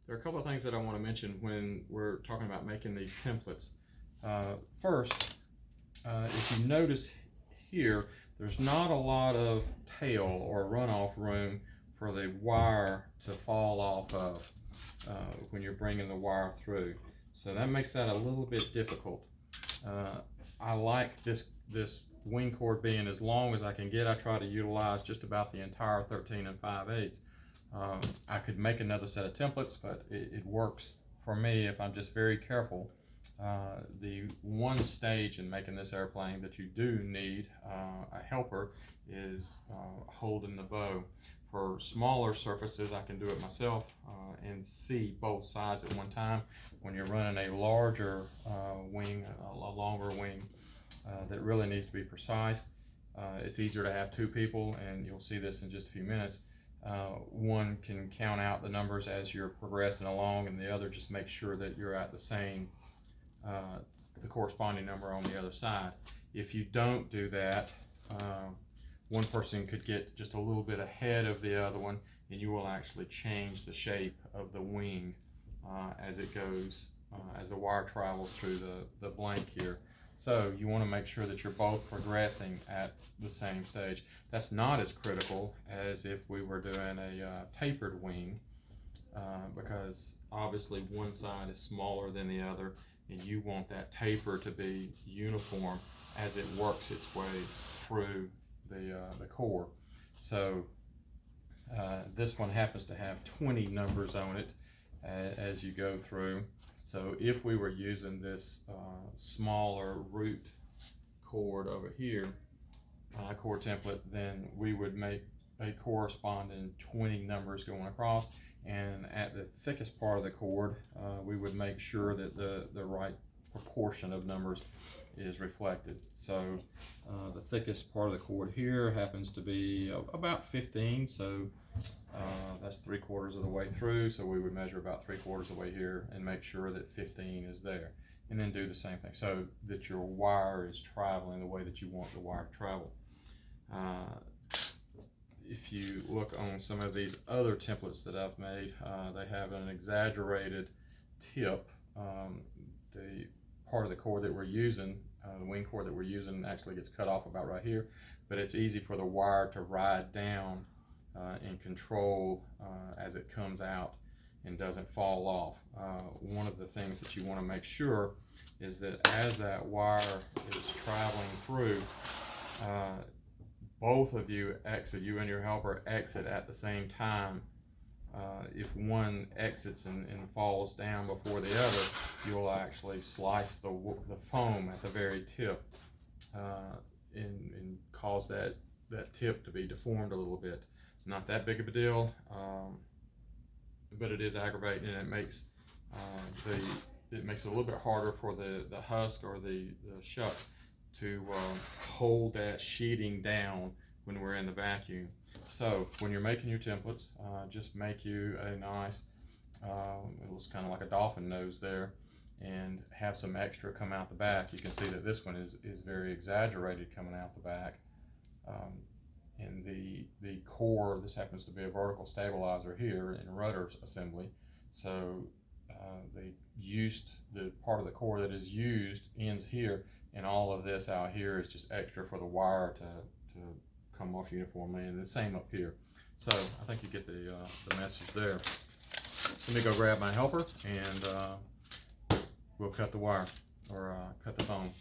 there are a couple of things that I want to mention when we're talking about making these templates. First, if you notice here, there's not a lot of tail or runoff room for the wire to fall off of when you're bringing the wire through. So that makes that a little bit difficult. I like this wing cord being as long as I can get. I try to utilize just about the entire 13 5/8. I could make another set of templates, but it works for me if I'm just very careful. The one stage in making this airplane that you do need a helper is holding the bow. For smaller surfaces, I can do it myself and see both sides at one time. When you're running a larger wing, a longer wing that really needs to be precise, it's easier to have two people, and you'll see this in just a few minutes. One can count out the numbers as you're progressing along, and the other just makes sure that you're at the same the corresponding number on the other side. If you don't do that, one person could get just a little bit ahead of the other one, and you will actually change the shape of the wing as it goes, as the wire travels through the blank here. So you want to make sure that you're both progressing at the same stage. That's not as critical as if we were doing a tapered wing, because obviously one side is smaller than the other, and you want that taper to be uniform as it works its way through the core. So this one happens to have 20 numbers on it as you go through. So if we were using this smaller root cord over here, core template, then we would make a corresponding 20 numbers going across, and at the thickest part of the cord we would make sure that the right proportion of numbers is reflected. So the thickest part of the cord here happens to be about 15, so that's 3/4 of the way through, so we would measure about 3/4 of the way here and make sure that 15 is there, and then do the same thing so that your wire is traveling the way that you want the wire to travel. If you look on some of these other templates that I've made, they have an exaggerated tip. The part of the cord that we're using, the wing cord that we're using, actually gets cut off about right here, but it's easy for the wire to ride down and control as it comes out and doesn't fall off. One of the things that you want to make sure is that as that wire is traveling through, both of you exit, you and your helper exit at the same time. If one exits and falls down before the other, you'll actually slice the foam at the very tip and cause that tip to be deformed a little bit. Not that big of a deal, but it is aggravating, and it makes it a little bit harder for the husk or the shuck to hold that sheeting down when we're in the vacuum. So when you're making your templates, just make you a nice, it looks kind of like a dolphin nose there, and have some extra come out the back. You can see that this one is very exaggerated coming out the back. And the core, this happens to be a vertical stabilizer here in rudder assembly. So the part of the core that is used ends here, and all of this out here is just extra for the wire to come off uniformly, and the same up here. So I think you get the message there. Let me go grab my helper, and we'll cut the wire, or cut the foam.